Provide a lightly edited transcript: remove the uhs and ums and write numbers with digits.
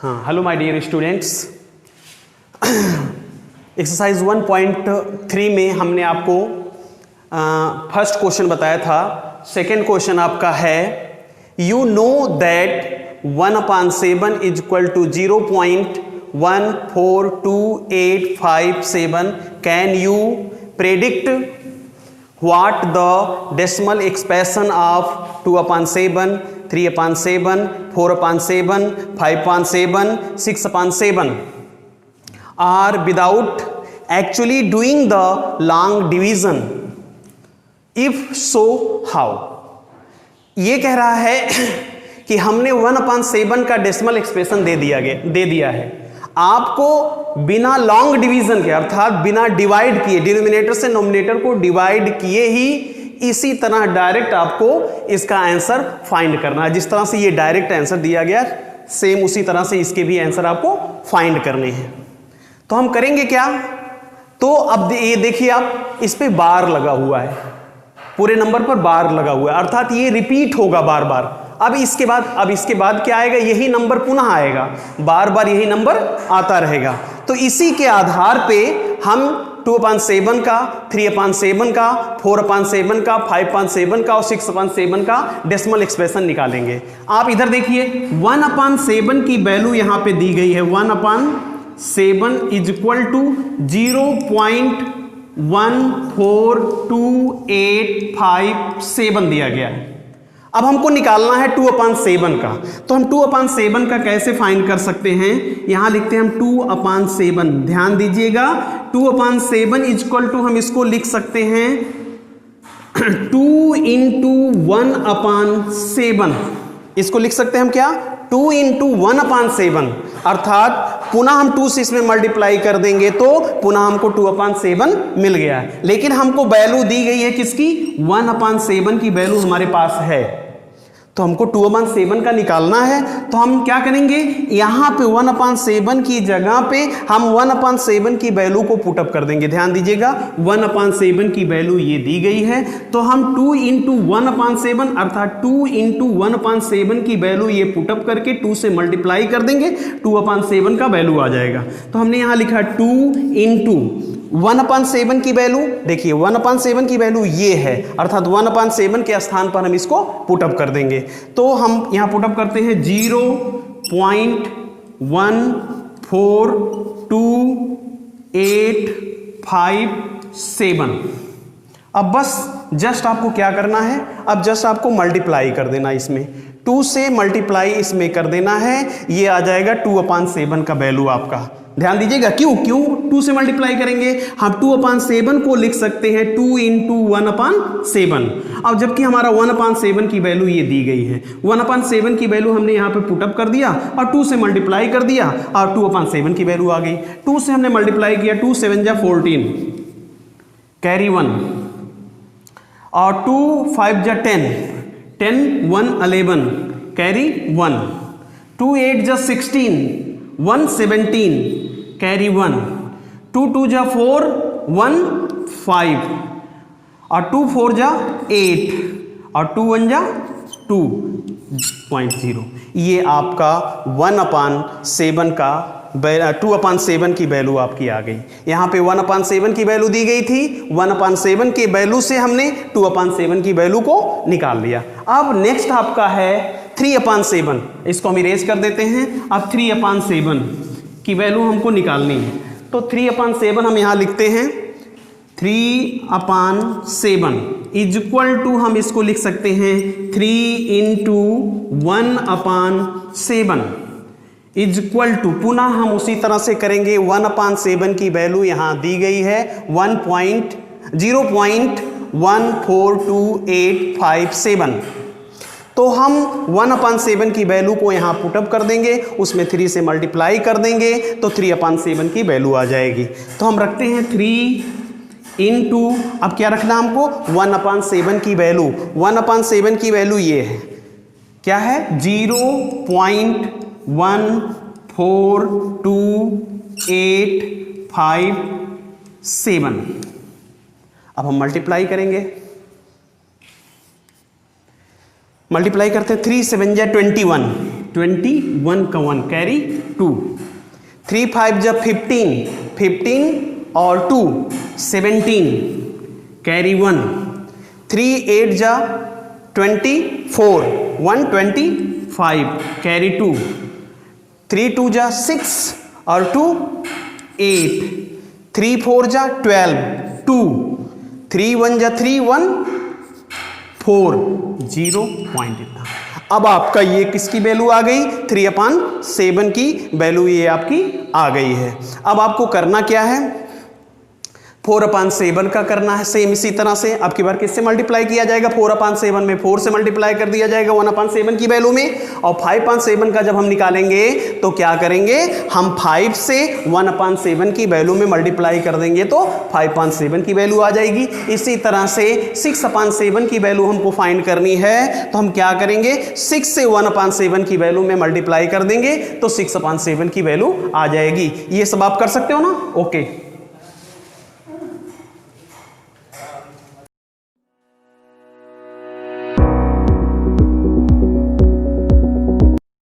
हाँ, hello my dear students. Exercise 1.3 में हमने आपको फर्स्ट क्वेश्चन बताया था। सेकंड क्वेश्चन आपका है you know that 1/7 is equal to 0.142857। Can you predict what the decimal expression of 2/7, 3/7, 4/7, 5/7, 6/7 are without actually doing the long division? If so, how? ये कह रहा है कि हमने 1/7 का डेसिमल एक्सप्रेशन दे दिया है आपको बिना लॉन्ग डिवीजन के, अर्थात बिना डिवाइड किए, डिनोमिनेटर से नोमिनेटर को डिवाइड किए ही इसी तरह डायरेक्ट आपको इसका आंसर फाइंड करना है। जिस तरह से ये डायरेक्ट आंसर दिया गया सेम उसी तरह से इसके भी आंसर आपको फाइंड करने हैं। तो हम करेंगे क्या? तो अब ये देखिए आप, इस पे बार लगा हुआ है, पूरे नंबर पर बार लगा हुआ है, अर्थात ये रिपीट होगा बार बार। अब इसके बाद क्या आएगा? यही नंबर पुनः आएगा, बार बार यही नंबर आता रहेगा। तो इसी के आधार पे हम 2/7 का, 3/7 का, 4/7 का, 5/7 का और 6/7 का डेसिमल एक्सप्रेशन निकालेंगे। आप इधर देखिए 1/7 की वैल्यू यहां पे दी गई है। 1/7 इज इक्वल टू 0.142857 दिया गया है। अब हमको निकालना है 2/7 का। तो हम 2/7 का कैसे फाइंड कर सकते हैं? यहां लिखते हैं हम 2/7। ध्यान दीजिएगा, 2/7 इज इक्वल टू हम इसको लिख सकते हैं 2 × 1/7। इसको लिख सकते हैं हम क्या? 2 × 1/7, अर्थात पुनः हम 2 से इसमें मल्टीप्लाई कर देंगे तो पुनः हमको 2/7 मिल गया। लेकिन हमको वैल्यू दी गई है किसकी? 1/7 की वैल्यू हमारे पास है, तो हमको 2/7 का निकालना है। तो हम क्या करेंगे? यहां पे 1/7 की जगह पे हम 1/7 की वैल्यू को पुटअप कर देंगे। ध्यान दीजिएगा, 1/7 की वैल्यू ये दी गई है, तो हम 2 × 1/7 अर्थात 2 × 1/7 की वैल्यू ये पुटअप करके 2 से मल्टीप्लाई कर देंगे, 2/7 का वैल्यू आ जाएगा। तो हमने यहां लिखा 2 × 1/7 की वैल्यू, देखिए 1/7 की वैल्यू ये है, अर्थात 1/7 के स्थान पर हम इसको पुटअप कर देंगे। तो हम यहां पुटअप करते हैं 0.142857। अब बस जस्ट आपको क्या करना है? अब जस्ट आपको मल्टीप्लाई कर देना, इसमें 2 से मल्टीप्लाई इसमें कर देना है, ये आ जाएगा 2/7 का वैल्यू आपका। ध्यान दीजिएगा, क्यों 2 से मल्टीप्लाई करेंगे? हम 2/7 को लिख सकते हैं 2 × 1/7। अब जबकि हमारा 1/7 की वैल्यू ये दी गई है, 1/7 की वैल्यू हमने यहाँ पे पुटअप कर दिया और 2 से मल्टीप्लाई कर दिया और 2/7 की वैल्यू आ गई। 2 से हमने मल्टीप्लाई किया, 2 × 7 = 14, कैरी 1, और 2 × 5 = 10, 10 × 1 = 11, कैरी 1, 2 × 8 = 16, 1 × 17, कैरी 1, 2 × 2 = 4, 1 × 5, और 2 × 4 = 8, और 2 × 1 = 2.0। ये आपका 1/7 का 2/7 की वैल्यू आपकी आ गई। यहाँ पे 1/7 की वैल्यू दी गई थी, 1/7 के वैल्यू से हमने 2/7 की वैल्यू को निकाल लिया। अब नेक्स्ट आपका है 3/7। इसको हम इरेज कर देते हैं। अब 3/7 की वैल्यू हमको निकालनी है, तो 3/7 हम यहाँ लिखते हैं 3/7 इज इक्वल टू, हम इसको लिख सकते हैं 3 × 1/7 इज इक्वल टू, पुनः हम उसी तरह से करेंगे। 1/7 की वैल्यू यहाँ दी गई है 0.142857। तो हम 1/7 की वैल्यू को यहाँ पुटअप कर देंगे, उसमें 3 से मल्टीप्लाई कर देंगे तो 3/7 की वैल्यू आ जाएगी। तो हम रखते हैं 3 × अब क्या रखना हमको? 1/7 की वैल्यू। 1/7 की वैल्यू ये है, क्या है? 0.142857। अब हम मल्टीप्लाई करेंगे, मल्टीप्लाई करते हैं 3 × 7 = 21, 21 का 1 कैरी 2, 3 5 जब 15, 15 और 2 17, कैरी 1, 3 8 जा 24, 125, कैरी 2, 3 2 जा 6 और 2 8, 3 4 जा 12, 2, 3 1 जा 3 1, 4, 0 पॉइंट इतना। अब आपका ये किसकी वैल्यू आ गई, 3/7 की वैल्यू ये आपकी आ गई है। अब आपको करना क्या है, 4/7 का करना है। सेम इसी तरह से अब की बार किससे मल्टीप्लाई किया जाएगा, 4/7 में 4 से मल्टीप्लाई कर दिया जाएगा 1/7 की वैल्यू में। और 5/7 का जब हम निकालेंगे तो क्या करेंगे, हम 5 से 1/7 की वैल्यू में मल्टीप्लाई कर देंगे तो 5/7 की वैल्यू आ जाएगी। इसी तरह से 6/7 की वैल्यू हमको फाइंड करनी है तो हम क्या करेंगे, 6 से 1/7 की वैल्यू में मल्टीप्लाई कर देंगे तो 6/7 की वैल्यू आ जाएगी। ये सब आप कर सकते हो ना, ओके।